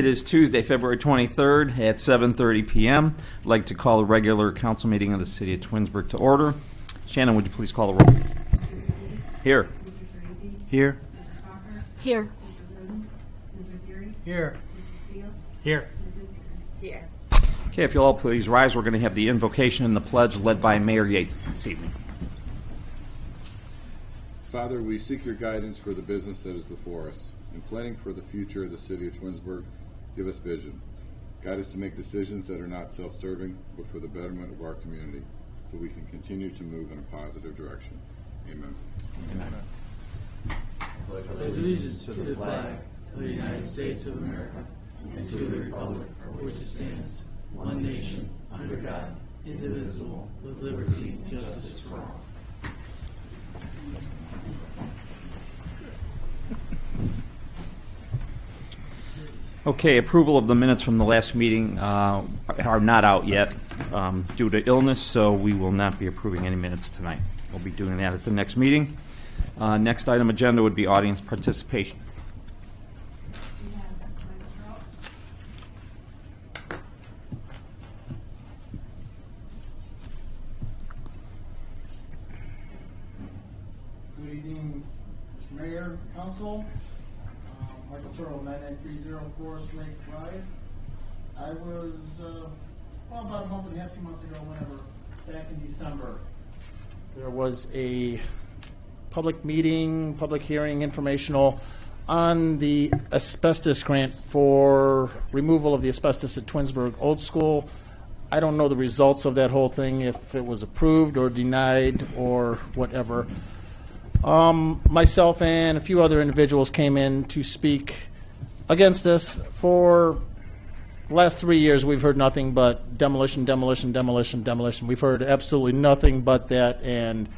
It is Tuesday, February 23rd at 7:30 p.m. I'd like to call a regular council meeting of the City of Twinsburg to order. Shannon, would you please call the roll? Here. Here. Here. Here. Here. Here. Okay, if you'll all please rise, we're going to have the invocation and the pledge led by Mayor Yates this evening. Father, we seek your guidance for the business that is before us. In planning for the future of the City of Twinsburg, give us vision. Guide us to make decisions that are not self-serving, but for the betterment of our community, so we can continue to move in a positive direction. Amen. Amen. Pledge allegiance to the flag of the United States of America and to the republic for which it stands, one nation, under God, indivisible, with liberty and justice for all. Okay, approval of the minutes from the last meeting are not out yet due to illness, so we will not be approving any minutes tonight. We'll be doing that at the next meeting. Next item agenda would be audience participation. Good evening, Mr. Mayor, Council. Michael Turtle, 9930 Forest Lake Drive. I was, about a month and a half, 2 months ago, back in December, there was a public meeting, public hearing, informational on the asbestos grant for removal of the asbestos at Twinsburg Old School. I don't know the results of that whole thing, if it was approved or denied or whatever. Myself and a few other individuals came in to speak against this. For the last 3 years, we've heard nothing but demolition, demolition, demolition, demolition. We've heard absolutely nothing but that, and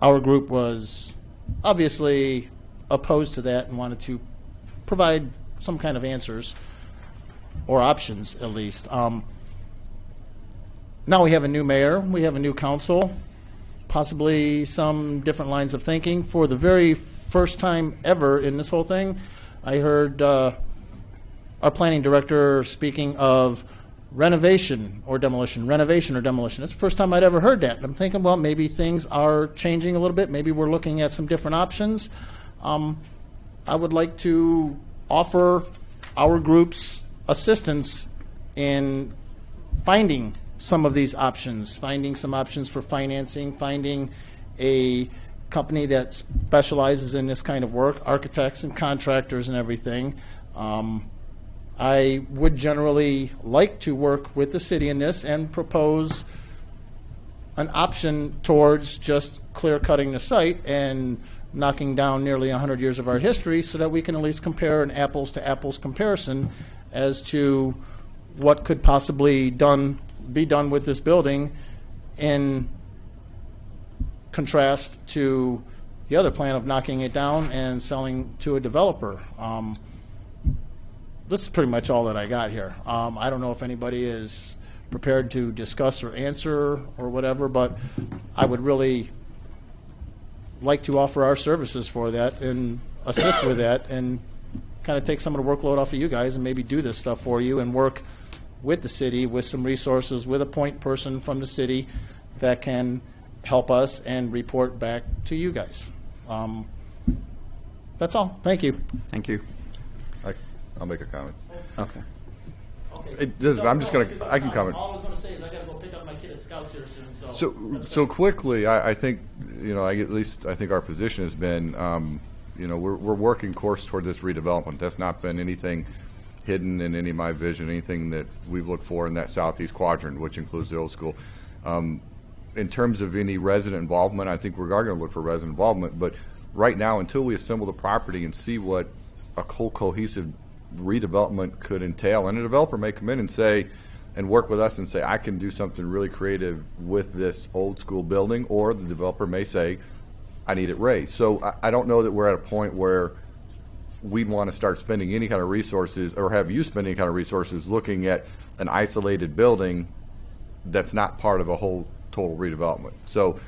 our group was obviously opposed to that and wanted to provide some kind of answers or options, at least. Now we have a new mayor, we have a new council, possibly some different lines of thinking. For the very first time ever in this whole thing, I heard our planning director speaking of renovation or demolition, renovation or demolition. That's the first time I'd ever heard that. And I'm thinking, well, maybe things are changing a little bit. Maybe we're looking at some different options. I would like to offer our group's assistance in finding some of these options, finding some options for financing, finding a company that specializes in this kind of work, architects and contractors and everything. I would generally like to work with the city in this and propose an option towards just clear-cutting the site and knocking down nearly 100 years of our history so that we can at least compare an apples-to-apples comparison as to what could possibly be done with this building in contrast to the other plan of knocking it down and selling to a developer. This is pretty much all that I got here. I don't know if anybody is prepared to discuss or answer or whatever, but I would really like to offer our services for that and assist with that and kind of take some of the workload off of you guys and maybe do this stuff for you and work with the city, with some resources, with a point person from the city that can help us and report back to you guys. That's all. Thank you. Thank you. I'll make a comment. Okay. I'm just going to, I can comment. All I was going to say is I got to go pick up my kid at Scouts here soon. So quickly, I think, I think our position has been, we're working course toward this redevelopment. That's not been anything hidden in any of my vision, anything that we've looked for in that southeast quadrant, which includes the old school. In terms of any resident involvement, I think we are going to look for resident involvement, but right now, until we assemble the property and see what a whole cohesive redevelopment could entail, and a developer may come in and say, and work with us and say, I can do something really creative with this old school building, or the developer may say, I need it raised. So I don't know that we're at a point where we'd want to start spending any kind of resources, or have you spend any kind of resources looking at an isolated building that's not part of a whole total redevelopment. So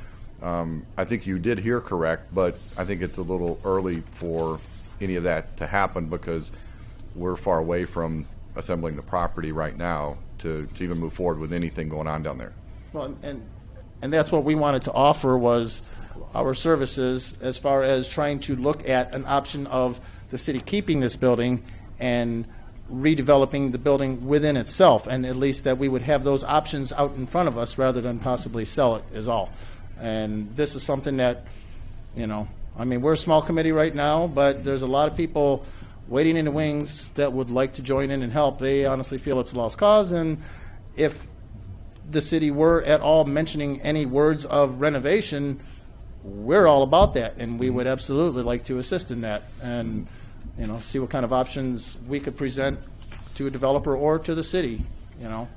I think you did hear correct, but I think it's a little early for any of that to happen because we're far away from assembling the property right now to even move forward with anything going on down there. Well, and that's what we wanted to offer was our services as far as trying to look at an option of the city keeping this building and redeveloping the building within itself, and at least that we would have those options out in front of us rather than possibly sell it is all. And this is something that, you know, I mean, we're a small committee right now, but there's a lot of people waiting in the wings that would like to join in and help. They honestly feel it's a lost cause, and if the city were at all mentioning any words of renovation, we're all about that, and we would absolutely like to assist in that and, you know, see what kind of options we could present to a developer or to the city, you know.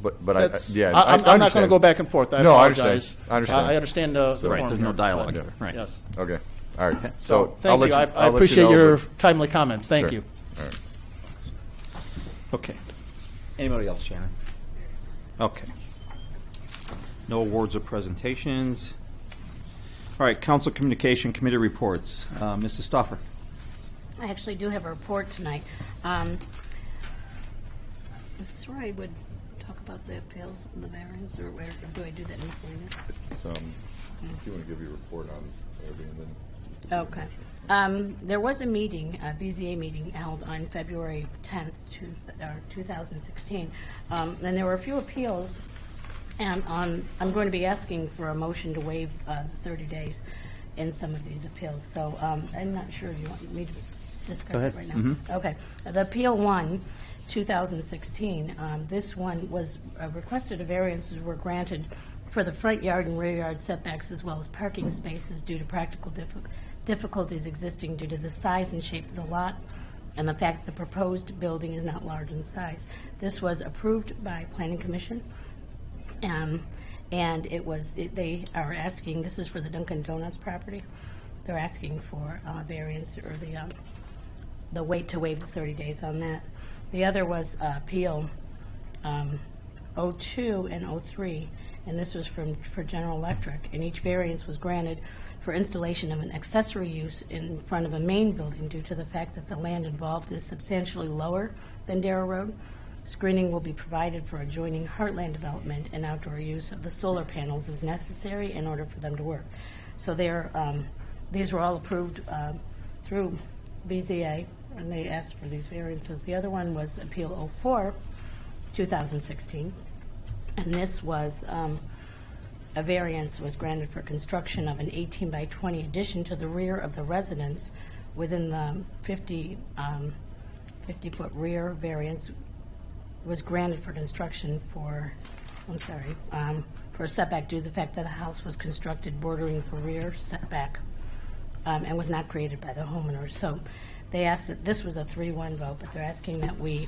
But I That's- yeah, I'm not going to understand. go back and forth. I No, I apologize. understand. I understand. I understand the Right, form there's no here, dialogue but- there, right. Yes. Okay, all right. So, I'll thank let you. I I'll let you appreciate know, your but- timely comments. Thank Sure. you. All right. Okay. Anybody else, Shannon? Okay. No awards or presentations. All right, Council Communication Committee reports. Mrs. Stoffer. I actually do have a report tonight. Is this where I would talk about the appeals and the variance, or where do I do that in the same? So, if you want to give your report on everything, then. Okay. There was a meeting, a BZA meeting held on February 10th, 2016. And there were a few appeals, and I'm going to be asking for a motion to waive 30 days in some of these appeals. So I'm not sure if you want me to discuss it right now. Okay. The Appeal 1, 2016, this one was requested, variances were granted for the front yard and rear yard setbacks as well as parking spaces due to practical difficulties existing due to the size and shape of the lot and the fact that the proposed building is not large in size. This was approved by Planning Commission, and they are asking, this is for the Dunkin' Donuts property, they're asking for variance or the wait to waive the 30 days on that. The other was Appeal 02 and 03, and this was for General Electric, and each variance was granted for installation of an accessory use in front of a main building due to the fact that the land involved is substantially lower than Darrow Road. Screening will be provided for adjoining Heartland development, and outdoor use of the solar panels is necessary in order for them to work. So these were all approved through BZA, and they asked for these variances. The other one was Appeal 04, 2016, and this was a variance was granted for construction of an 18 by 20 addition to the rear of the residence within the 50-foot rear. Variance was granted for construction for a setback due to the fact that the house was constructed bordering the rear setback and was not created by the homeowners. So they asked that this was a 3-1 vote, but they're asking that we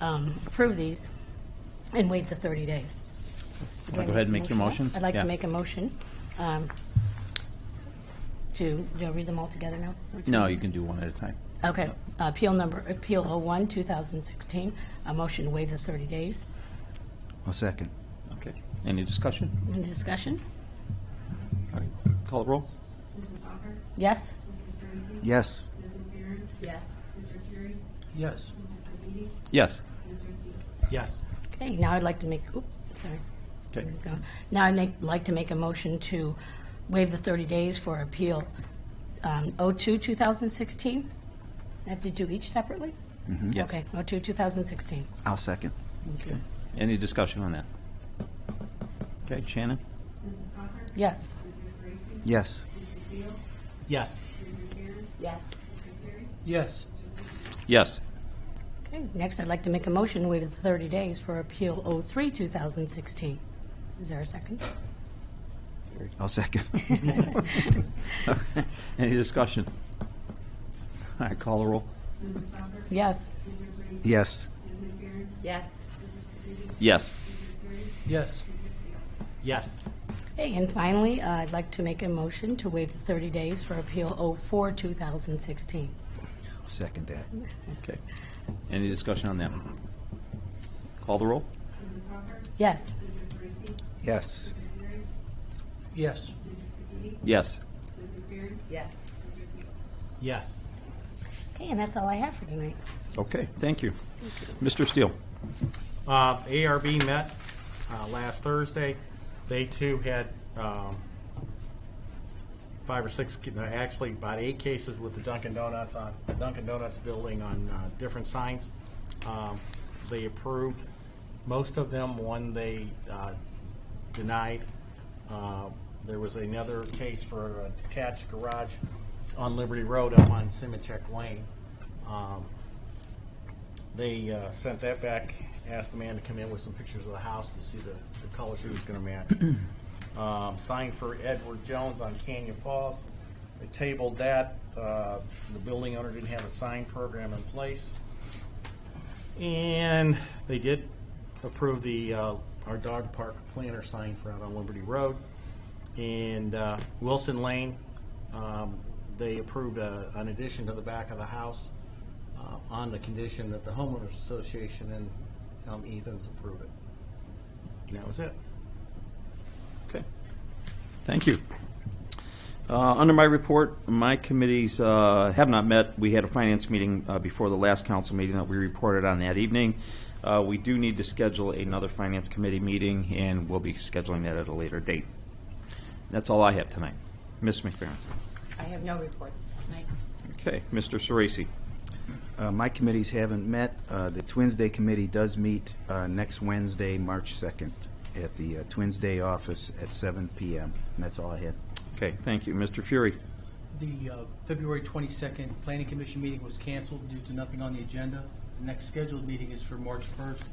approve these and waive the 30 days. So do I Go ahead and make your now? motions. I'd like Yeah. to make a motion to read them all together now? No, you can do one at a time. Okay. Appeal 01, 2016, a motion to waive the 30 days. I'll second. Okay. Any discussion? Any discussion? All right. Call the roll. Yes? Yes. Yes. Yes. Yes. Yes. Okay, now I'd like to make, sorry. Okay. There we go. Now I'd like to make a motion to waive the 30 days for Appeal 02, 2016. I have to do each separately? Yes. Okay, 02, 2016. I'll second. Okay. Any discussion on that? Okay, Shannon? Yes. Yes. Yes. Yes. Yes. Yes. Okay, next I'd like to make a motion to waive the 30 days for Appeal 03, 2016. Is there a second? I'll second. Any discussion? All right, call the roll. Yes. Yes. Yes. Yes. Yes. Yes. Okay, and finally, I'd like to make a motion to waive the 30 days for Appeal 04, 2016. I'll second that. Okay. Any discussion on that? Call the roll. Yes. Yes. Yes. Yes. Yes. Yes. Okay, and that's all I have for tonight. Okay, thank you. Mr. Steele? ARB met last Thursday. They too had 5 or 6, actually about 8 cases with the Dunkin' Donuts building on different signs. They approved most of them. One they denied. There was another case for a detached garage on Liberty Road up on Simachek Lane. They sent that back, asked the man to come in with some pictures of the house to see the colors he was going to match. Sign for Edward Jones on Canyon Falls. They tabled that. The building owner didn't have a sign program in place. And they did approve the our dog park planter sign for out on Liberty Road. And Wilson Lane, they approved an addition to the back of the house on the condition that the homeowners association and Ethan's approve it. And that was it. Okay. Thank you. Under my report, my committees have not met. We had a finance meeting before the last council meeting that we reported on that evening. We do need to schedule another finance committee meeting, and we'll be scheduling that at a later date. That's all I have tonight. Ms. McFerrin. I have no reports tonight. Okay. Mr. Sorese. My committees haven't met. The Twins Day Committee does meet next Wednesday, March 2nd, at the Twins Day office at 7 p.m. And that's all I had. Okay. Thank you. Mr. Fury. The February 22nd Planning Commission meeting was canceled due to nothing on the agenda. The next scheduled meeting is for March 1st.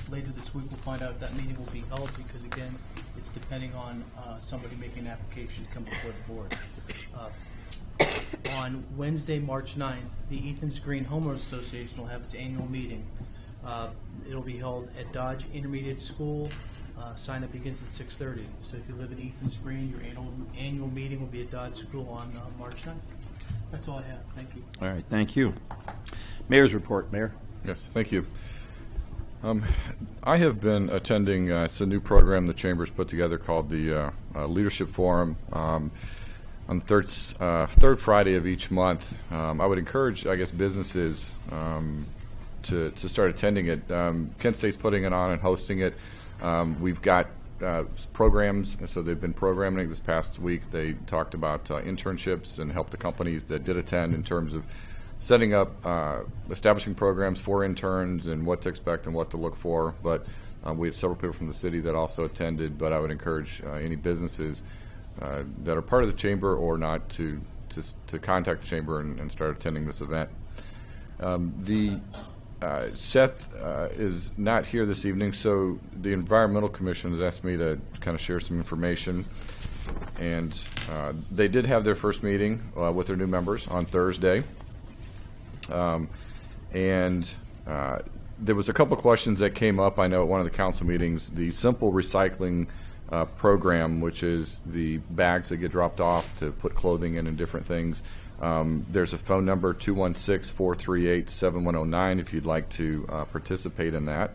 Later this week, we'll find out if that meeting will be held because, again, it's depending on somebody making an application to come before the board. On Wednesday, March 9th, the Ethan's Green Homeowners Association will have its annual meeting. It'll be held at Dodge Intermediate School. Sign up begins at 6:30. So if you live in Ethan's Green, your annual meeting will be at Dodge School on March 9th. That's all I have. Thank you. All right. Thank you. Mayor's report. Mayor. Yes, thank you. I have been attending, it's a new program the Chamber's put together called the Leadership Forum on the third Friday of each month. I would encourage, I guess, businesses to start attending it. Kent State's putting it on and hosting it. We've got programs, so they've been programming this past week. They talked about internships and helped the companies that did attend in terms of setting up, establishing programs for interns and what to expect and what to look for. But we had several people from the city that also attended, but I would encourage any businesses that are part of the Chamber or not to contact the Chamber and start attending this event. Seth is not here this evening, so the Environmental Commission has asked me to kind of share some information. And they did have their first meeting with their new members on Thursday. There was a couple questions that came up, I know, at one of the council meetings. The simple recycling program, which is the bags that get dropped off to put clothing in and different things. There's a phone number, 216-438-7109, if you'd like to participate in that.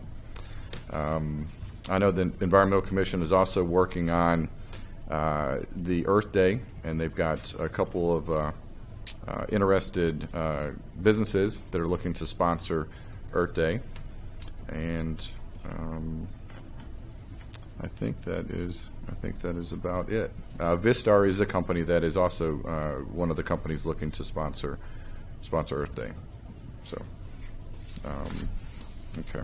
I know the Environmental Commission is also working on the Earth Day, and they've got a couple of interested businesses that are looking to sponsor Earth Day. And I think that is about it. Vistar is a company that is also one of the companies looking to sponsor Earth Day. So, okay.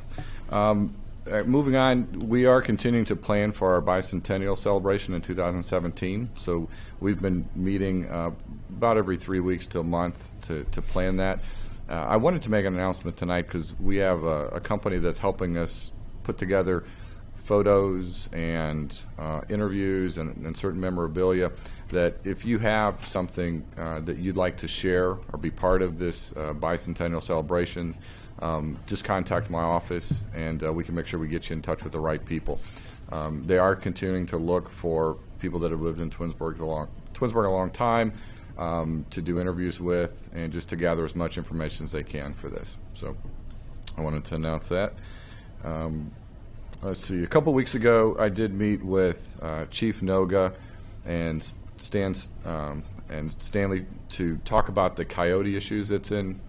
Moving on, we are continuing to plan for our bicentennial celebration in 2017. So we've been meeting about every 3 weeks to a month to plan that. I wanted to make an announcement tonight because we have a company that's helping us put together photos and interviews and certain memorabilia that if you have something that you'd like to share or be part of this bicentennial celebration, just contact my office and we can make sure we get you in touch with the right people. They are continuing to look for people that have lived in Twinsburg a long time to do interviews with and just to gather as much information as they can for this. So I wanted to announce that. Let's see. A couple weeks ago, I did meet with Chief Noga and Stan and Stanley to talk about the coyote issues that's in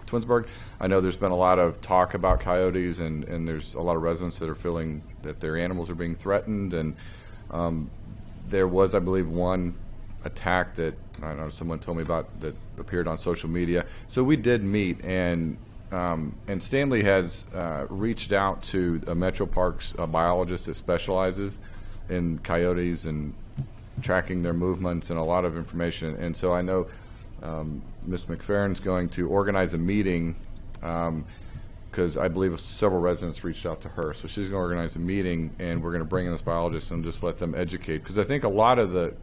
Twinsburg. I know there's been a lot of talk about coyotes, and there's a lot of residents that are feeling that their animals are being threatened. And there was, I believe, one attack that I know someone told me about that appeared on social media. So we did meet, and Stanley has reached out to a Metro Parks biologist that specializes in coyotes and tracking their movements and a lot of information. And so I know Ms. McFerrin's going to organize a meeting because I believe several residents reached out to her. So she's going to organize a meeting, and we're going to bring in this biologist and just let them educate. Because I think a lot of the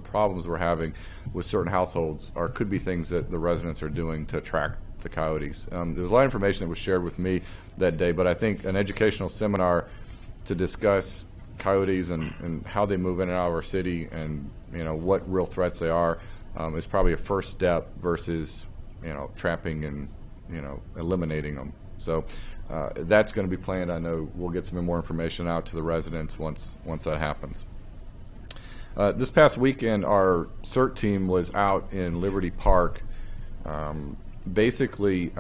problems we're having with certain households could be things that the residents are doing to track the coyotes. There was a lot of information that was shared with me that day, but I think an educational seminar to discuss coyotes and how they move in and out of our city, and what real threats they are, is probably a first step versus trapping and eliminating them. So that's going to be planned. I know we'll get some more information out to the residents once that happens. This past weekend, our CERT team was out in Liberty Park, basically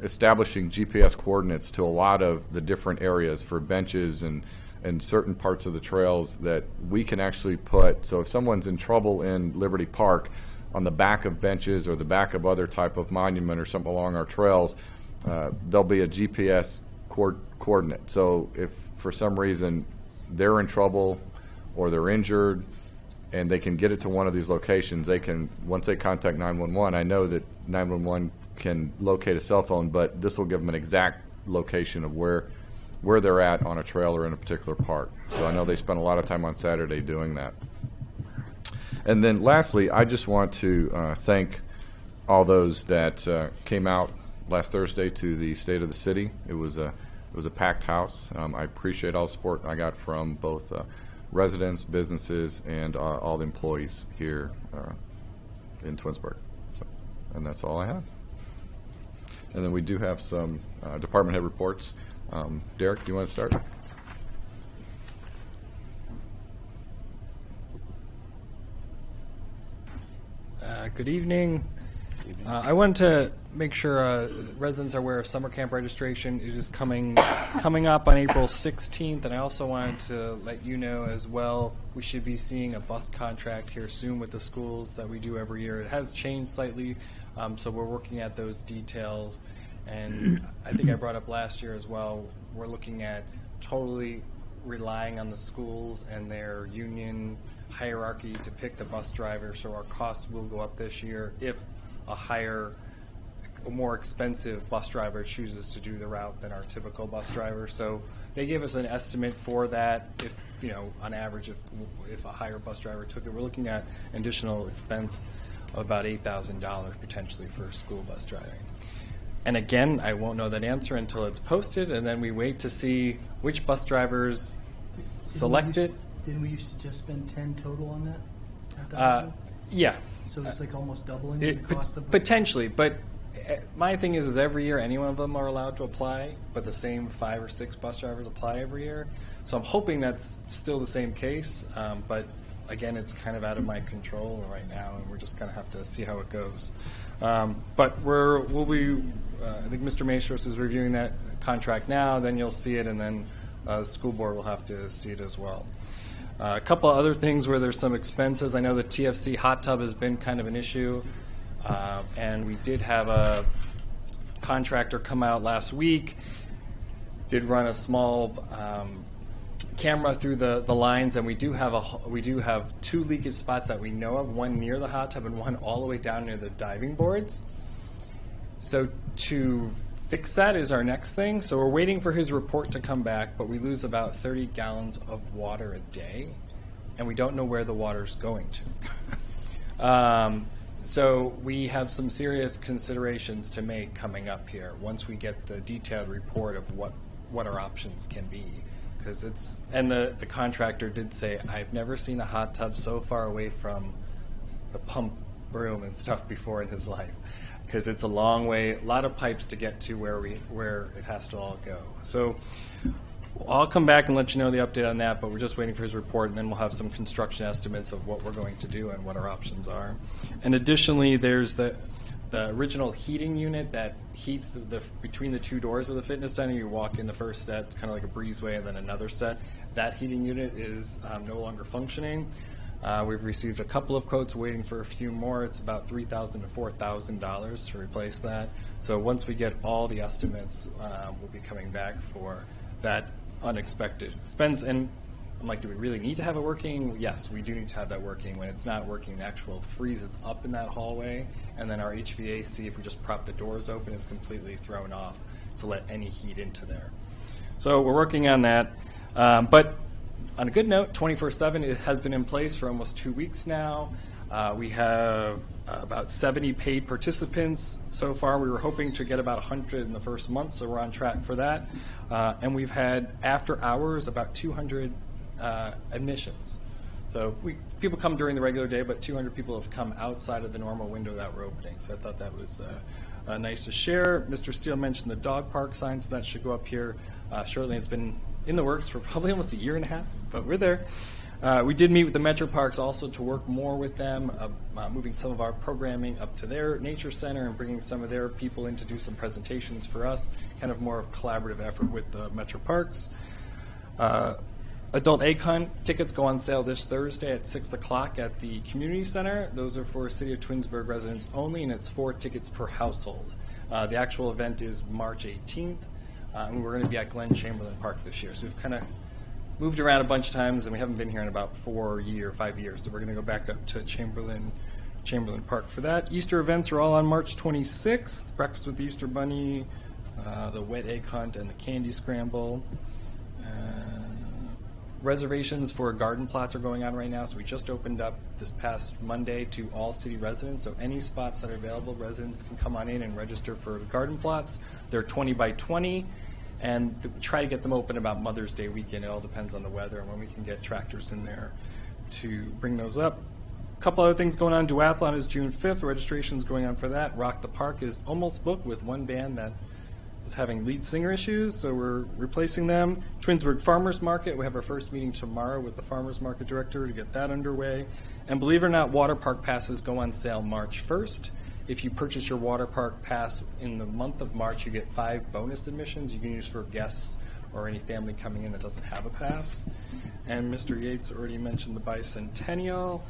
establishing GPS coordinates to a lot of the different areas for benches and certain parts of the trails that we can actually put. So if someone's in trouble in Liberty Park, on the back of benches or the back of other type of monument or something along our trails, there'll be a GPS coordinate. So if for some reason they're in trouble or they're injured and they can get it to one of these locations, they can, once they contact 911, I know that 911 can locate a cell phone, but this will give them an exact location of where they're at on a trail or in a particular park. So I know they spent a lot of time on Saturday doing that. And then lastly, I just want to thank all those that came out last Thursday to the State of the City. It was a packed house. I appreciate all the support I got from both residents, businesses, and all the employees here in Twinsburg. And that's all I have. And then we do have some department head reports. Derek, do you want to start? Good evening. I wanted to make sure residents are aware of summer camp registration. It is coming up on April 16th, and I also wanted to let you know as well, we should be seeing a bus contract here soon with the schools that we do every year. It has changed slightly, so we're working at those details. And I think I brought up last year as well, we're looking at totally relying on the schools and their union hierarchy to pick the bus driver, so our costs will go up this year if a more expensive bus driver chooses to do the route than our typical bus driver. So they gave us an estimate for that. If on average, if a higher bus driver took it, we're looking at an additional expense of about $8,000 potentially for school bus driving. And again, I won't know that answer until it's posted, and then we wait to see which bus drivers selected. Didn't we used to just spend 10 total on that? At that level? Yeah. So it's like almost doubling the cost of potentially, but my thing is every year any one of them are allowed to apply, but the same 5 or 6 bus drivers apply every year. So I'm hoping that's still the same case, but again, it's kind of out of my control right now, and we're just going to have to see how it goes. But we'll be. I think Mr. Maestros is reviewing that contract now. Then you'll see it, and then the school board will have to see it as well. A couple other things where there's some expenses. I know the TFC hot tub has been kind of an issue, and we did have a contractor come out last week, did run a small camera through the lines, and we do have 2 leakage spots that we know of, one near the hot tub and one all the way down near the diving boards. So to fix that is our next thing. So we're waiting for his report to come back, but we lose about 30 gallons of water a day, and we don't know where the water's going to. So we have some serious considerations to make coming up here once we get the detailed report of what our options can be. Because the contractor did say, I've never seen a hot tub so far away from the pump room and stuff before in his life. Because it's a long way, a lot of pipes to get to where it has to all go. So I'll come back and let you know the update on that, but we're just waiting for his report, and then we'll have some construction estimates of what we're going to do and what our options are. And additionally, there's the original heating unit that heats the between the two doors of the fitness center. You walk in the first set, it's kind of like a breezeway, and then another set. That heating unit is no longer functioning. We've received a couple of quotes, waiting for a few more. It's about $3,000 to $4,000 to replace that. So once we get all the estimates, we'll be coming back for that unexpected expense. And I'm like, do we really need to have it working? Yes, we do need to have that working. When it's not working, the actual freezes up in that hallway, and then our HVAC, if we just prop the doors open, it's completely thrown off to let any heat into there. So we're working on that. But on a good note, 24/7 it has been in place for almost 2 weeks now. We have about 70 paid participants so far. We were hoping to get about 100 in the first month, so we're on track for that. And we've had, after hours, about 200 admissions. So people come during the regular day, but 200 people have come outside of the normal window that we're opening. So I thought that was nice to share. Mr. Steele mentioned the dog park sign, so that should go up here shortly. It's been in the works for probably almost a year and a half, but we're there. We did meet with the Metro Parks also to work more with them, moving some of our programming up to their nature center and bringing some of their people in to do some presentations for us, kind of more of a collaborative effort with the Metro Parks. Adult ACON tickets go on sale this Thursday at 6 o'clock at the community center. Those are for City of Twinsburg residents only, and it's 4 tickets per household. The actual event is March 18th, and we're going to be at Glen Chamberlain Park this year. So we've kind of moved around a bunch of times, and we haven't been here in about 5 years. So we're going to go back up to Chamberlain Park for that. Easter events are all on March 26th. Breakfast with the Easter Bunny, the wet egg hunt, and the candy scramble. Reservations for garden plots are going on right now, so we just opened up this past Monday to all city residents. So any spots that are available, residents can come on in and register for the garden plots. They're 20 by 20, and we try to get them open about Mother's Day weekend. It all depends on the weather and when we can get tractors in there to bring those up. A couple other things going on. Duathlon is June 5th. Registration's going on for that. Rock the Park is almost booked with one band that is having lead singer issues, so we're replacing them. Twinsburg Farmers Market, we have our first meeting tomorrow with the Farmers Market Director to get that underway. And believe it or not, water park passes go on sale March 1st. If you purchase your water park pass in the month of March, you get 5 bonus admissions you can use for guests or any family coming in that doesn't have a pass. And Mr. Yates already mentioned the bicentennial.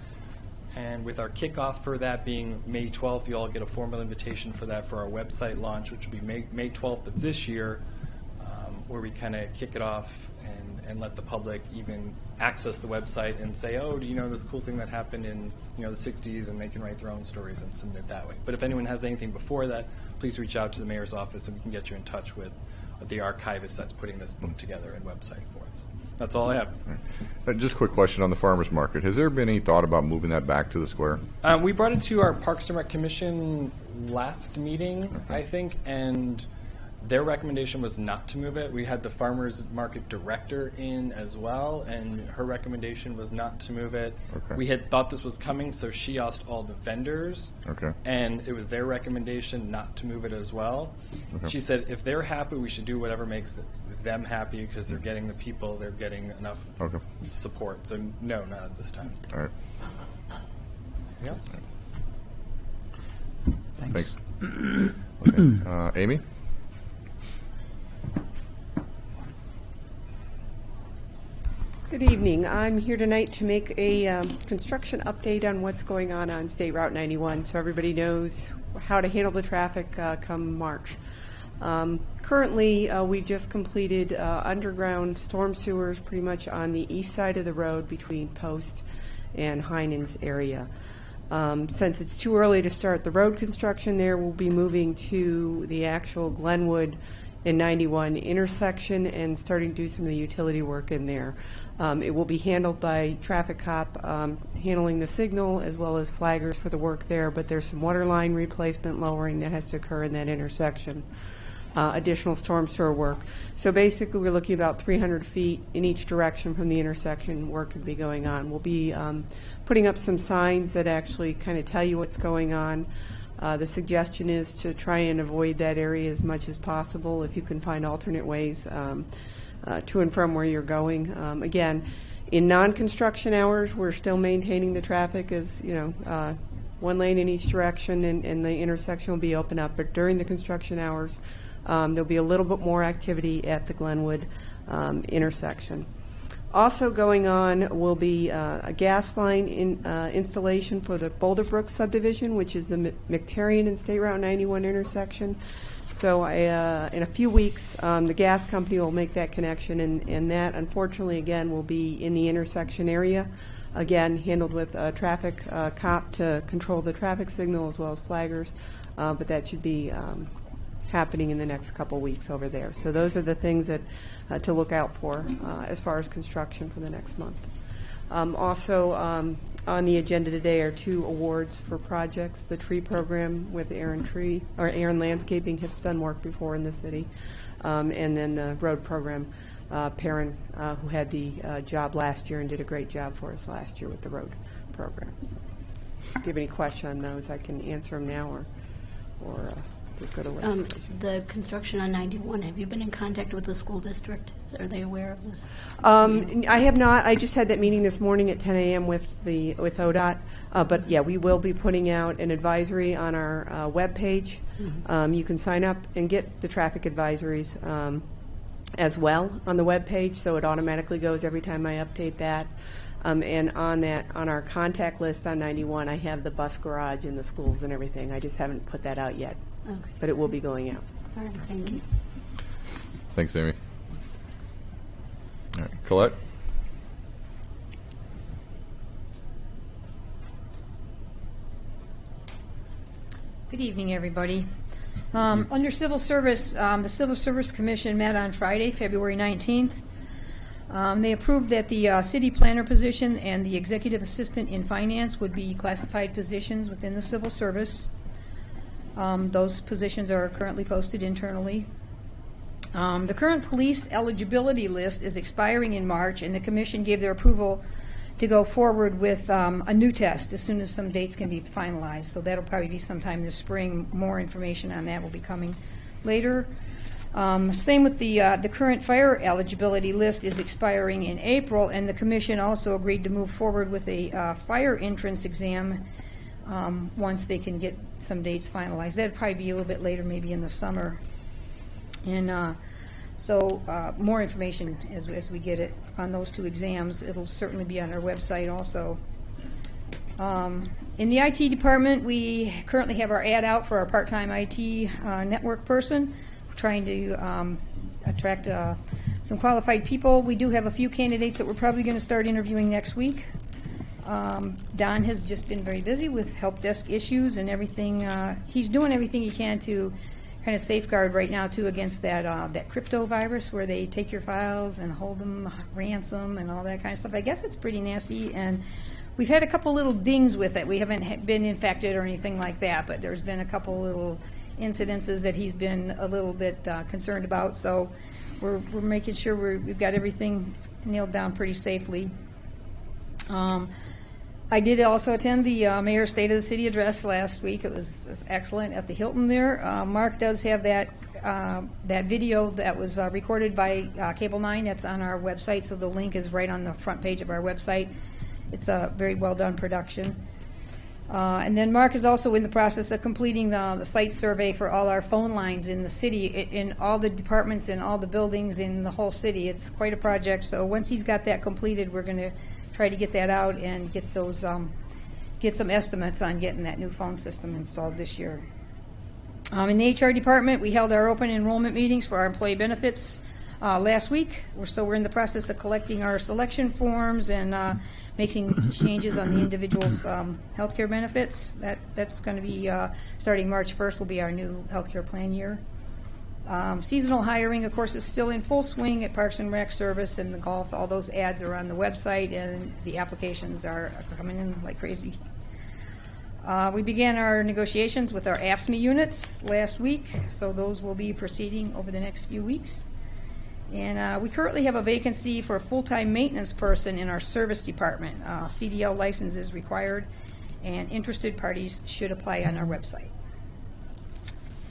And with our kickoff for that being May 12th, you all get a formal invitation for that for our website launch, which will be May 12th of this year, where we kind of kick it off and let the public even access the website and say, oh, do you know this cool thing that happened in the 60s? And they can write their own stories and submit it that way. But if anyone has anything before that, please reach out to the mayor's office and we can get you in touch with the archivist that's putting this book together and website for us. That's all I have. Just a quick question on the farmers market. Has there been any thought about moving that back to the square? We brought it to our Parks and Rec Commission last meeting, I think, and their recommendation was not to move it. We had the farmers market director in as well, and her recommendation was not to move it. Okay. We had thought this was coming, so she asked all the vendors, and it was their recommendation not to move it as well. She said if they're happy, we should do whatever makes them happy because they're getting the people, they're getting enough support. So no, not at this time. All right. Anything else? Thanks. Okay. Amy? Good evening. I'm here tonight to make a construction update on what's going on State Route 91 so everybody knows how to handle the traffic come March. Currently, we've just completed underground storm sewers pretty much on the east side of the road between Post and Heinen's area. Since it's too early to start the road construction there, we'll be moving to the actual Glenwood and 91 intersection and starting to do some of the utility work in there. It will be handled by traffic cop handling the signal as well as flaggers for the work there, but there's some water line replacement lowering that has to occur in that intersection. Additional storm sewer work. So basically we're looking about 300 feet in each direction from the intersection. Work could be going on. We'll be putting up some signs that actually kind of tell you what's going on. The suggestion is to try and avoid that area as much as possible if you can find alternate ways. to and from where you're going. Again, in non-construction hours, we're still maintaining the traffic as, one lane in each direction, and the intersection will be open up. But during the construction hours, there'll be a little bit more activity at the Glenwood intersection. Also going on will be a gas line installation for the Boulderbrook subdivision, which is the McTarian and State Route 91 intersection. So in a few weeks, the gas company will make that connection, and that, unfortunately, again, will be in the intersection area. Again, handled with a traffic cop to control the traffic signal as well as flaggers, but that should be happening in the next couple weeks over there. So those are the things that to look out for as far as construction for the next month. Also on the agenda today are 2 awards for projects. The tree program with Aaron Landscaping has done work before in the city, and then the road program, Perrin, who had the job last year and did a great job for us last year with the road program. If you have any question on those, I can answer them now or just go to legislation. The construction on 91, have you been in contact with the school district? Are they aware of this? I have not. I just had that meeting this morning at 10 a.m. with ODOT. But yeah, we will be putting out an advisory on our webpage. Mm-hmm. You can sign up and get the traffic advisories as well on the webpage, so it automatically goes every time I update that. And on our contact list on 91, I have the bus garage and the schools and everything. I just haven't put that out yet. Okay. But it will be going out. All right, thank you. Thanks, Amy. All right, Colette? Good evening, everybody. Under Civil Service, the Civil Service Commission met on Friday, February 19th. They approved that the city planner position and the executive assistant in finance would be classified positions within the civil service. Those positions are currently posted internally. The current police eligibility list is expiring in March, and the commission gave their approval to go forward with a new test as soon as some dates can be finalized. So that'll probably be sometime this spring. More information on that will be coming later. Same with the current fire eligibility list is expiring in April, and the commission also agreed to move forward with a fire entrance exam once they can get some dates finalized. That'd probably be a little bit later, maybe in the summer. And so more information as we get it on those 2 exams. It'll certainly be on our website also. In the IT department, we currently have our ad out for our part-time IT network person. We're trying to attract some qualified people. We do have a few candidates that we're probably going to start interviewing next week. Don has just been very busy with help desk issues and everything. He's doing everything he can to kind of safeguard right now, too, against that crypto virus where they take your files and hold them ransom and all that kind of stuff. I guess it's pretty nasty, and we've had a couple little dings with it. We haven't been infected or anything like that, but there's been a couple little incidences that he's been a little bit concerned about. So we're making sure we've got everything nailed down pretty safely. I did also attend the Mayor's State of the City address last week. It was excellent at the Hilton there. Mark does have that video that was recorded by Cable 9 that's on our website, so the link is right on the front page of our website. It's a very well done production. And then Mark is also in the process of completing the site survey for all our phone lines in the city, in all the departments, in all the buildings in the whole city. It's quite a project, so once he's got that completed, we're going to try to get that out and get those, get some estimates on getting that new phone system installed this year. In the HR department, we held our open enrollment meetings for our employee benefits last week. We're in the process of collecting our selection forms and making changes on the individual's health care benefits. That's going to be starting March 1st will be our new health care plan year. Seasonal hiring, of course, is still in full swing at Parks and Rec Service and the golf. All those ads are on the website, and the applications are coming in like crazy. We began our negotiations with our AFSCME units last week, so those will be proceeding over the next few weeks. And we currently have a vacancy for a full-time maintenance person in our service department. CDL license is required, and interested parties should apply on our website.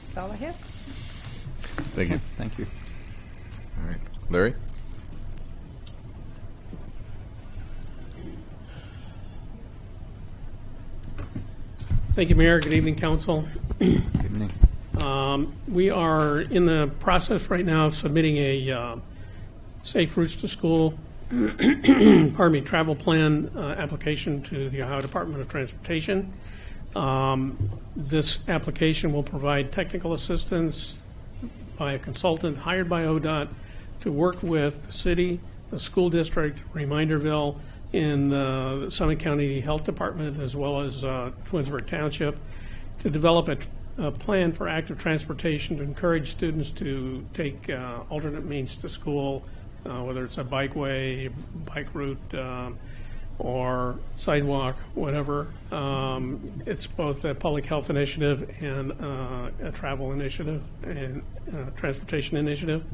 That's all I have. Thank you. Thank you. All right. Larry? Thank you, Mayor. Good evening, Council. Good evening. We are in the process right now of submitting a Safe Routes to School travel plan application to the Ohio Department of Transportation. This application will provide technical assistance by a consultant hired by ODOT to work with the city, the school district, Reminderville, in the Summit County Health Department, as well as Twinsburg Township, to develop a plan for active transportation to encourage students to take alternate means to school, whether it's a bikeway, bike route, or sidewalk, whatever. It's both a public health initiative and a travel initiative and transportation initiative.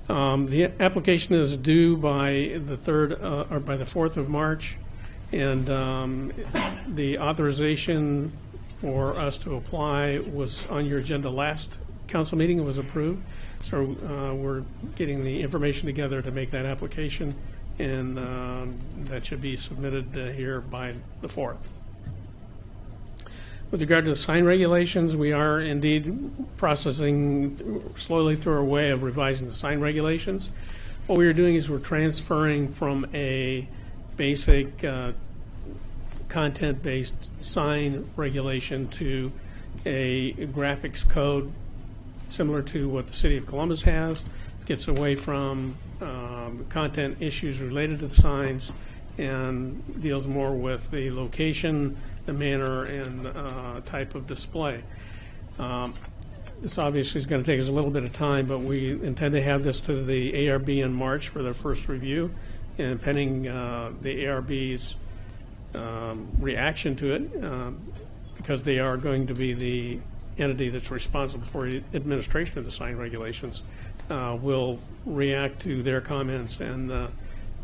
The application is due by the 3rd or by the 4th of March, and the authorization for us to apply was on your agenda last council meeting. It was approved, so we're getting the information together to make that application, and that should be submitted here by the 4th. With regard to the sign regulations, we are indeed processing slowly through our way of revising the sign regulations. What we are doing is we're transferring from a basic content-based sign regulation to a graphics code similar to what the City of Columbus has. Gets away from content issues related to the signs and deals more with the location, the manner, and type of display. This obviously is going to take us a little bit of time, but we intend to have this to the ARB in March for their first review, and pending the ARB's reaction to it, because they are going to be the entity that's responsible for the administration of the sign regulations, will react to their comments and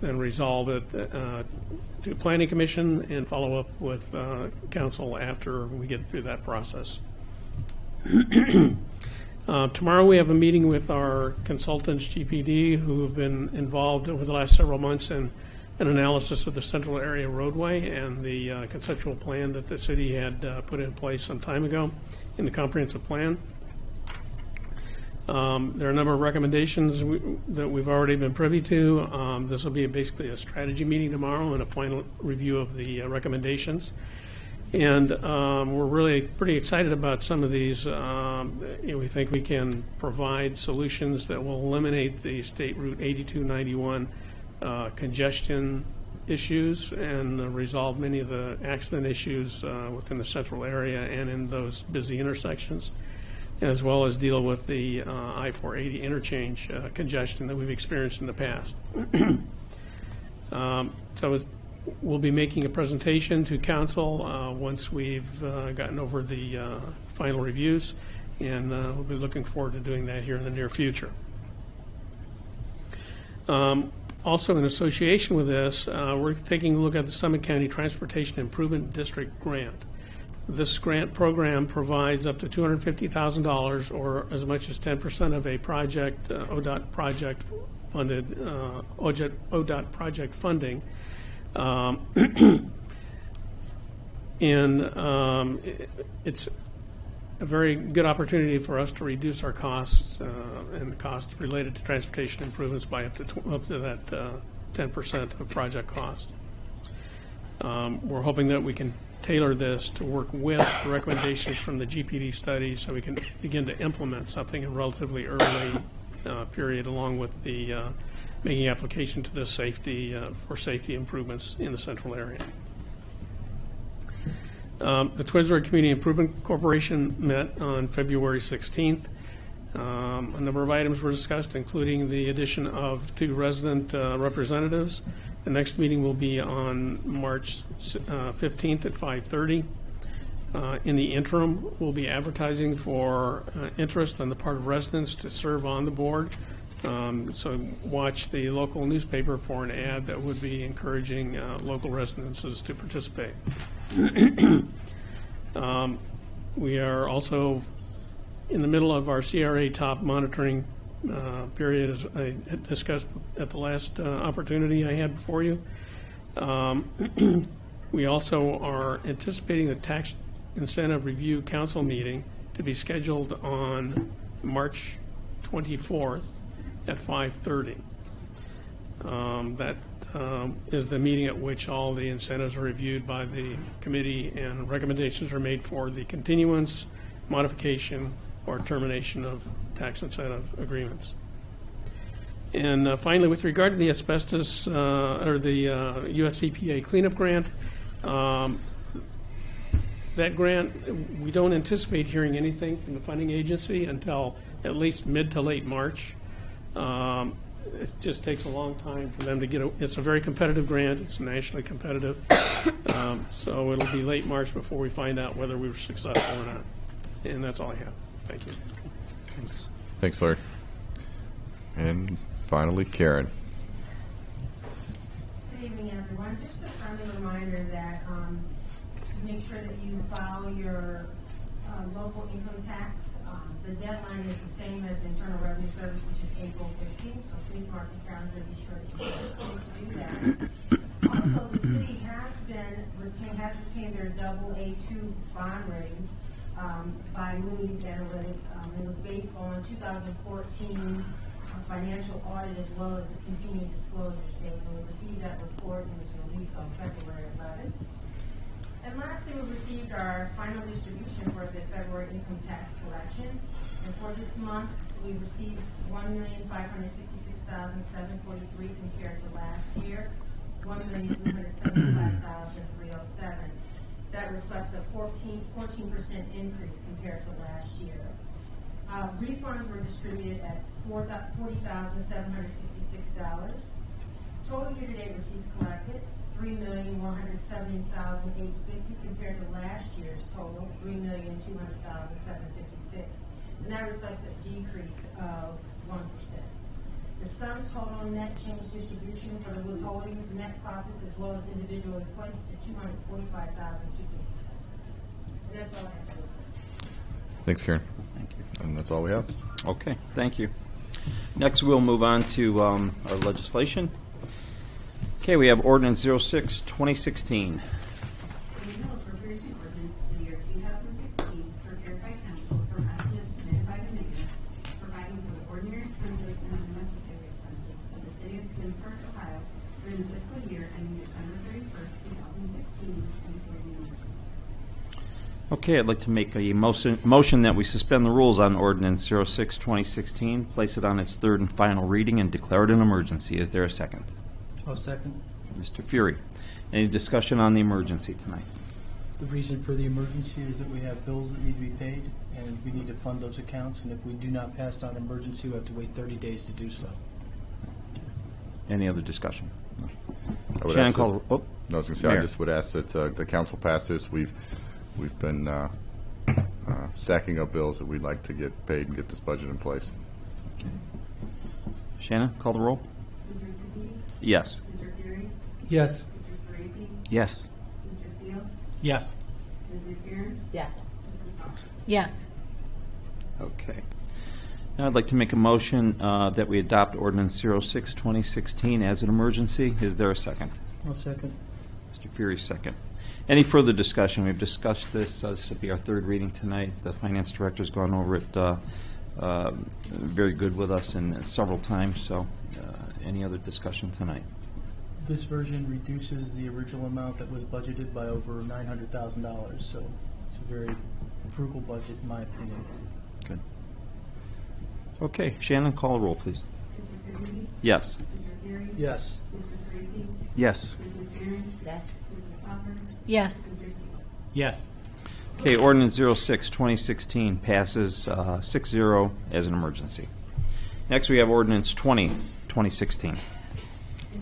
then resolve it to Planning Commission and follow up with Council after we get through that process. Tomorrow we have a meeting with our consultants, GPD, who have been involved over the last several months in an analysis of the Central Area roadway and the conceptual plan that the city had put in place some time ago in the comprehensive plan. There are a number of recommendations that we've already been privy to. This will be basically a strategy meeting tomorrow and a final review of the recommendations. And we're really pretty excited about some of these. We think we can provide solutions that will eliminate the State Route 8291 congestion issues and resolve many of the accident issues within the central area and in those busy intersections, as well as deal with the I-480 interchange congestion that we've experienced in the past. We'll be making a presentation to council once we've gotten over the final reviews, and we'll be looking forward to doing that here in the near future. Also, in association with this, we're taking a look at the Summit County Transportation Improvement District grant. This grant program provides up to $250,000 or as much as 10% of a project, ODOT project funded, ODOT project funding. It's a very good opportunity for us to reduce our costs and the costs related to transportation improvements by up to that 10% of project cost. We're hoping that we can tailor this to work with the recommendations from the GPD study so we can begin to implement something in relatively early period, along with the making application to the safety for safety improvements in the central area. The Twinsburg Community Improvement Corporation met on February 16th. A number of items were discussed, including the addition of 2 resident representatives. The next meeting will be on March 15th at 5:30. In the interim, we'll be advertising for interest on the part of residents to serve on the board. So watch the local newspaper for an ad that would be encouraging local residences to participate. We are also in the middle of our CRA top monitoring period, as I had discussed at the last opportunity I had before you. We also are anticipating the tax Incentive Review Council meeting to be scheduled on March 24th at 5:30. That is the meeting at which all the incentives are reviewed by the committee and recommendations are made for the continuance, modification, or termination of tax incentive agreements. And finally, with regard to the asbestos or the US EPA cleanup grant, that grant, we don't anticipate hearing anything from the funding agency until at least mid to late March. It just takes a long time for them to get it's a very competitive grant. It's nationally competitive. So it'll be late March before we find out whether we were successful or not. And that's all I have. Thank you. Thanks. Thanks, Larry. And finally, Karen. Good evening, everyone. Just a friendly reminder that make sure that you file your local income tax. The deadline is the same as Internal Revenue Service, which is April 15th, so please mark your calendar and be sure that you do that. Also, the city has retained their AA2 bond rating by Moody's Analytics. It was based on 2014 financial audit as well as the continuing disclosure statement. We received that report and it was released on February 11th. And lastly, we received our final distribution for the February income tax collection. And for this month, we received $1,566,743 compared to last year, $1,375,307. That reflects a 14% increase compared to last year. Refunds were distributed at $40,766. Total year-to-date receipts collected, $3,170,850 compared to last year's total, $3,200,756. And that reflects a decrease of 1%. The sum total net change distribution for the withholdings, net profits, as well as individual requests to $245,257. And that's all I have to report. Thanks, Karen. Thank you. And that's all we have. Okay, thank you. Next, we'll move on to our legislation. Okay, we have Ordinance 06, 2016. Regional appropriation ordinance for the year 2016, prepared by council from estimates submitted by the mayor, providing for the ordinary expenses and unnecessary expenses of the city of Twinsburg, Ohio, during the fiscal year ending December 31st, 2016, and for the year. Okay, I'd like to make a motion that we suspend the rules on Ordinance 06, 2016, place it on its third and final reading, and declare it an emergency. Is there a second? I'll second. Mr. Fury. Any discussion on the emergency tonight? The reason for the emergency is that we have bills that need to be paid, and we need to fund those accounts, and if we do not pass on emergency, we have to wait 30 days to do so. Any other discussion? I would Shannon, ask call. that- Oh, No, I was going to say, Mayor. I just would ask that the council pass this. We've been stacking up bills that we'd like to get paid and get this budget in place. Shannon, call the roll. Mr. Siddiqui? Yes. Mr. Fury? Yes. Mr. Sorese? Yes. Mr. Steele? Yes. Ms. McFerrin? Yes. Mrs. Cox? Yes. Okay. Now I'd like to make a motion that we adopt Ordinance 06, 2016 as an emergency. Is there a second? I'll second. Mr. Fury, second. Any further discussion? We've discussed this. This will be our third reading tonight. The finance director's gone over it very good with us and several times. So any other discussion tonight? This version reduces the original amount that was budgeted by over $900,000, so it's a very frugal budget, in my opinion. Good. Okay. Shannon, call the roll, please. Mr. Siddiqui? Yes. Mr. Fury? Yes. Mr. Sorese? Yes. Ms. McFerrin? Yes. Mrs. Cox? Yes. Mr. Steele? Yes. Okay, Ordinance 06, 2016 passes 6-0 as an emergency. Next, we have Ordinance 20, 2016. An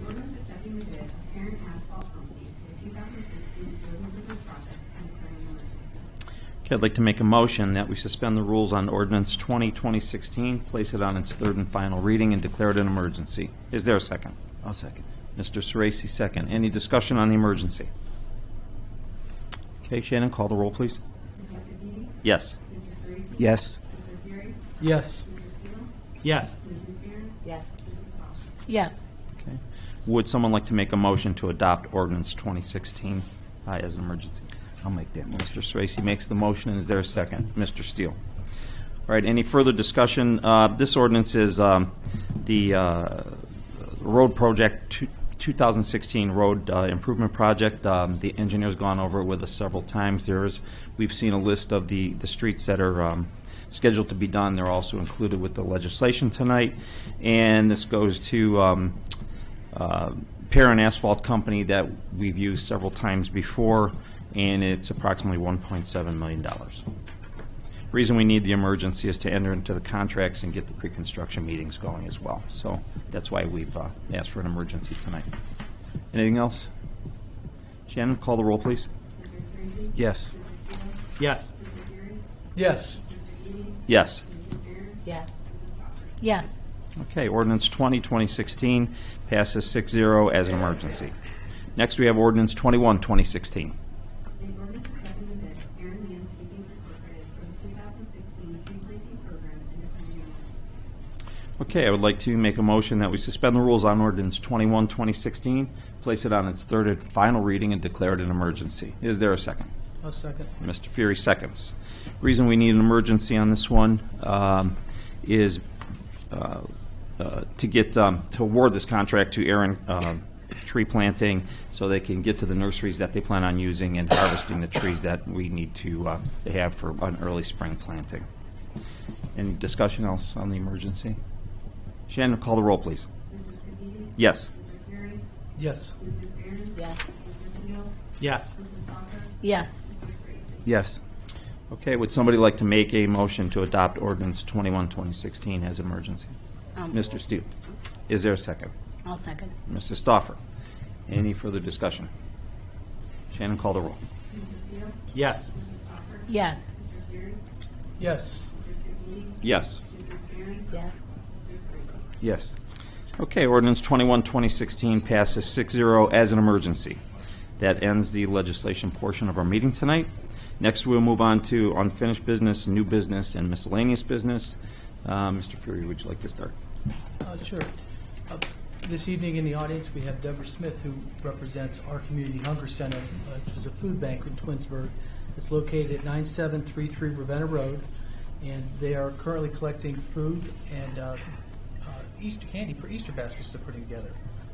ordinance accepting the bid of Parent Asphalt Company for the 2016 Frozen Business Project and declaring an emergency. Okay, I'd like to make a motion that we suspend the rules on Ordinance 20, 2016, place it on its third and final reading, and declare it an emergency. Is there a second? I'll second. Mr. Sorese, second. Any discussion on the emergency? Okay, Shannon, call the roll, please. Mr. Siddiqui? Yes. Mr. Sorese? Yes. Mr. Fury? Yes. Mr. Steele? Yes. Ms. McFerrin? Yes. Mrs. Cox? Yes. Okay. Would someone like to make a motion to adopt Ordinance 2016 as an emergency? I'll make that motion. Mr. Swayze makes the motion. Is there a second? Mr. Steele. All right, any further discussion? This ordinance is the road project, 2016 road improvement project. The engineer's gone over it with us several times. We've seen a list of the streets that are scheduled to be done. They're also included with the legislation tonight. And this goes to Parent Asphalt Company that we've used several times before, and it's approximately $1.7 million. Reason we need the emergency is to enter into the contracts and get the pre-construction meetings going as well. So that's why we've asked for an emergency tonight. Anything else? Shannon, call the roll, please. Yes. Yes. Yes. Yes. Yes. Yes. Okay, ordinance 2016 passes 6-0 as an emergency. Next, we have ordinance 21-2016. An ordinance accepting the bid of Aaron Landscaping Incorporated for the 2016 tree planting program and declaring an emergency. Okay, I would like to make a motion that we suspend the rules on ordinance 21-2016, place it on its third and final reading, and declare it an emergency. Is there a second? A second. Mr. Fury seconds. Reason we need an emergency on this one is to get to award this contract to Aaron Tree Planting so they can get to the nurseries that they plan on using and harvesting the trees that we need to have for an early spring planting. Any discussion else on the emergency? Shannon, call the roll, please. Mr. Scafidi? Yes. Mr. Fury? Yes. Mrs. Aaron? Yes. Mr. Steele? Yes. Mrs. Stoffer? Yes. Mr. Swayze? Yes. Okay, would somebody like to make a motion to adopt ordinance 21-2016 as emergency? Mr. Steele. Is there a second? I'll second. Mrs. Stoffer. Any further discussion? Shannon, call the roll. Mr. Steele? Yes. Mrs. Stoffer? Yes. Mr. Fury? Yes. Mr. Scafidi? Yes. Mrs. Aaron? Yes. Mr. Swayze? Yes. Okay, ordinance 21-2016 passes 6-0 as an emergency. That ends the legislation portion of our meeting tonight. Next, we'll move on to unfinished business, new business, and miscellaneous business. Mr. Fury, would you like to start? Sure. This evening in the audience, we have Deborah Smith, who represents our Community Hunger Center, which is a food bank in Twinsburg. It's located at 9733 Ravenna Road, and they are currently collecting food and Easter candy for Easter baskets they're putting together.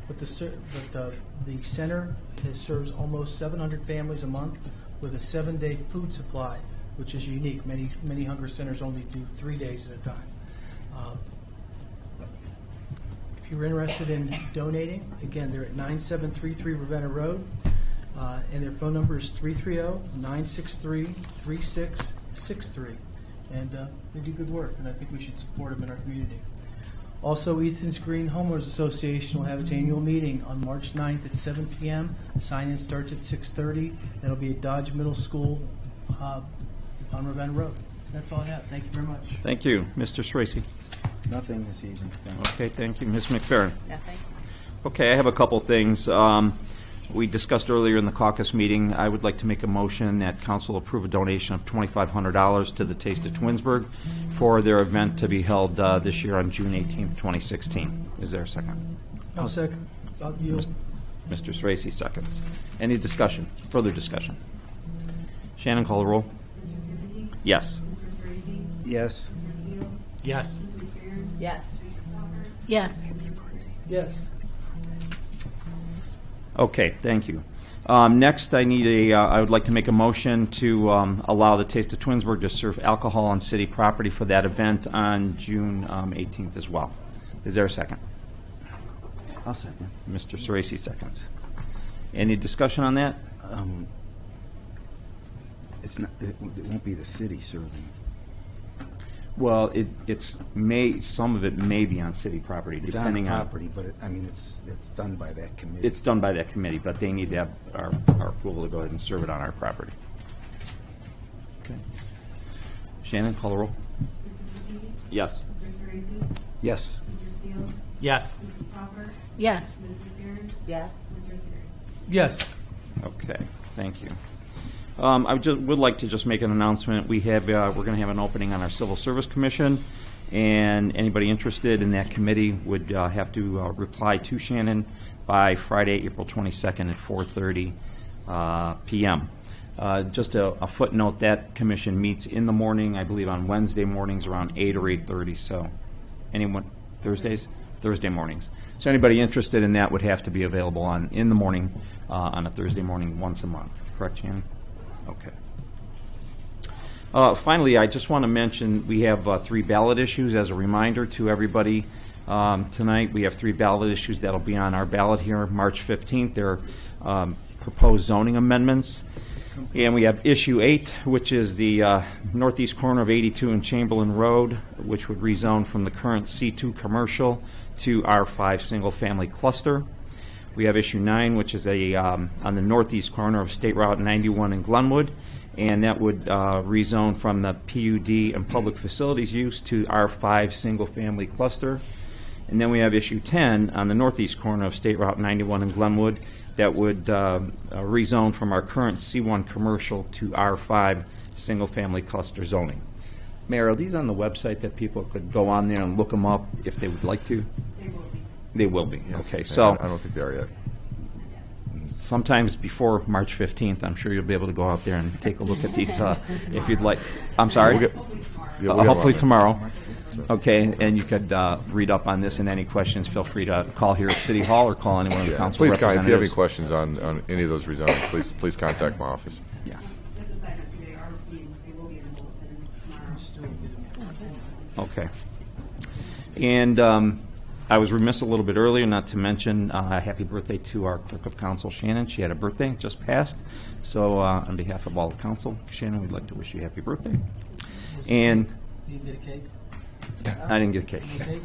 But the center serves almost 700 families a month with a 7-day food supply, which is unique. Many hunger centers only do 3 days at a time. If you're interested in donating, again, they're at 9733 Ravenna Road, and their phone number is 330-963-3663. And they do good work, and I think we should support them in our community. Also, Ethan's Green Homeowners Association will have its annual meeting on March 9th at 7 p.m. Sign-in starts at 6:30. That'll be at Dodge Middle School on Ravenna Road. That's all I have. Thank you very much. Thank you. Mr. Swayze. Nothing this evening. Thank you. Okay, thank you. Ms. McFerrin. Nothing. Okay, I have a couple things. We discussed earlier in the caucus meeting, I would like to make a motion that council approve a donation of $2,500 to the Taste of Twinsburg for their event to be held this year on June 18th, 2016. Is there a second? I'll second. I'll yield. Mr. Swayze seconds. Any discussion? Further discussion? Shannon, call the roll. Mr. Scafidi? Yes. Mr. Swayze? Yes. Mr. Steele? Yes. Mrs. Aaron? Yes. Mrs. Stoffer? Yes. Yes. Okay, thank you. Next, I would like to make a motion to allow the Taste of Twinsburg to serve alcohol on city property for that event on June 18th as well. Is there a second? I'll second. Mr. Sorese seconds. Any discussion on that? It's not. It won't be the city serving. Well, some of it may be on city property, It's on depending on. property, but it's done by that committee. It's done by that committee, but they need to have our approval to go ahead and serve it on our property. Okay. Shannon, call the roll. Mr. Scafidi? Yes. Mr. Swayze? Yes. Mr. Steele? Yes. Mrs. Stoffer? Yes. Mrs. Aaron? Yes. Mr. Fury? Yes. Okay, thank you. I would like to just make an announcement. We're going to have an opening on our Civil Service Commission, and anybody interested in that committee would have to reply to Shannon by Friday, April 22nd at 4:30 p.m. Just a footnote, that commission meets in the morning, I believe on Wednesday mornings around 8 or 8:30. So anyone, Thursdays? Thursday mornings. So anybody interested in that would have to be available in the morning on a Thursday morning once a month. Correct, Shannon? Okay. Finally, I just want to mention we have 3 ballot issues as a reminder to everybody. Tonight we have 3 ballot issues that'll be on our ballot here March 15th. They're proposed zoning amendments. And we have issue 8, which is the northeast corner of 82 and Chamberlain Road, which would rezone from the current C2 commercial to R5 single-family cluster. We have issue 9, which is on the northeast corner of State Route 91 in Glenwood, and that would rezone from the PUD and public facilities use to R5 single-family cluster. And then we have issue 10 on the northeast corner of State Route 91 in Glenwood that would rezone from our current C1 commercial to R5 single-family cluster zoning. Mayor, are these on the website that people could go on there and look them up if they would like to? They will be. They will be. Yes, Okay, and so I don't think they are yet. sometimes before March 15th, I'm sure you'll be able to go out there and take a look at these if you'd like. I'm sorry? We'll get- Yeah, we'll get Hopefully them on there. tomorrow. Okay, and you could read up on this, and any questions, feel free to call here at City Hall or call anyone of the Yeah. council Please, Guy, if you have any representatives. questions on any of those rezonings, please contact my office. Yeah. Just a second, they will be in the bulletin tomorrow. Okay. And I was remiss a little bit earlier not to mention happy birthday to our clerk of council, Shannon. She had a birthday, just passed. So on behalf of all the council, Shannon, we'd like to wish you a happy birthday. And You get a cake? I didn't get a cake. Cake?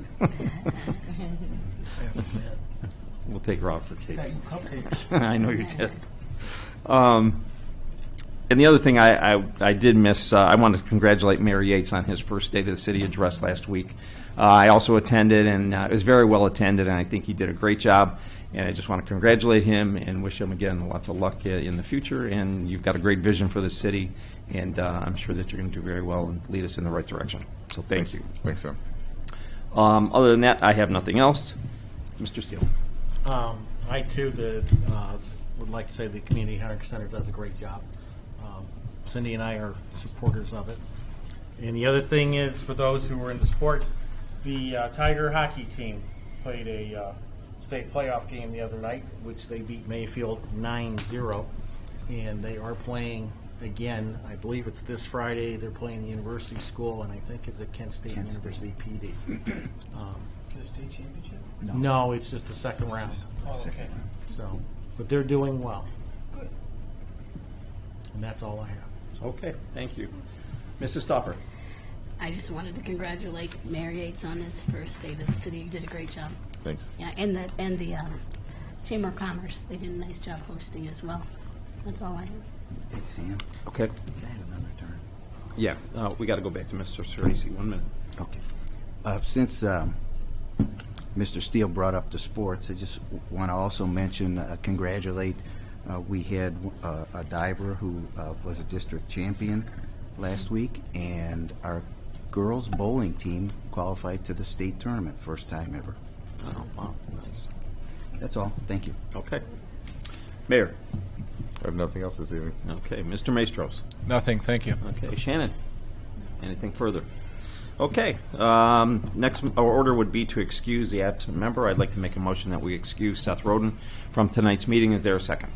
We'll take her out for cake. Got you cupcakes. I know you did. And the other thing I did miss, I wanted to congratulate Mayor Yates on his first State of the City address last week. I also attended, and it was very well attended, and I think he did a great job. And I just want to congratulate him and wish him, again, lots of luck in the future. And you've got a great vision for the city, and I'm sure that you're going to do very well and lead us in the right direction. So thank you. Thanks, Sam. Other than that, I have nothing else. Mr. Steele. I too would like to say the Community Hearing Center does a great job. Cindy and I are supporters of it. And the other thing is, for those who were into sports, the Tiger hockey team played a state playoff game the other night, which they beat Mayfield 9-0. And they are playing again. I believe it's this Friday. They're playing the University School, and I think it's at Kent State University PD. For the state championship? No, it's just the second round. Oh, okay. So, but they're doing well, Good. and that's all I have. Okay, thank you. Mrs. Stoffer. I just wanted to congratulate Mayor Yates on his first State of the City. You did a great job. Thanks. Yeah, and the Chamber of Commerce, they did a nice job hosting as well. That's all I have. Hey, Sam, Okay. can I have another turn? Yeah, we got to go back to Mr. Cerisi. 1 minute. Okay. Since Mr. Steele brought up the sports, I just want to also mention, congratulate, we had a diver who was a district champion last week, and our girls bowling team qualified to the state tournament, first time ever. Oh, wow, nice. That's all. Thank you. Okay. Mayor. I have nothing else this evening. Okay, Mr. Maestros. Nothing, thank you. Okay, Shannon. Anything further? Okay, next order would be to excuse the absent member. I'd like to make a motion that we excuse Seth Roden from tonight's meeting. Is there a second?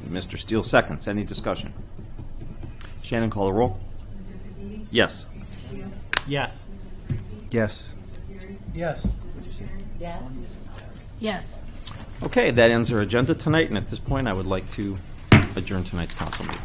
Mr. Steele seconds. Any discussion? Shannon, call the roll. Yes. Yes. Yes. Yes. Yes. Okay, that ends our agenda tonight, and at this point, I would like to adjourn tonight's council meeting.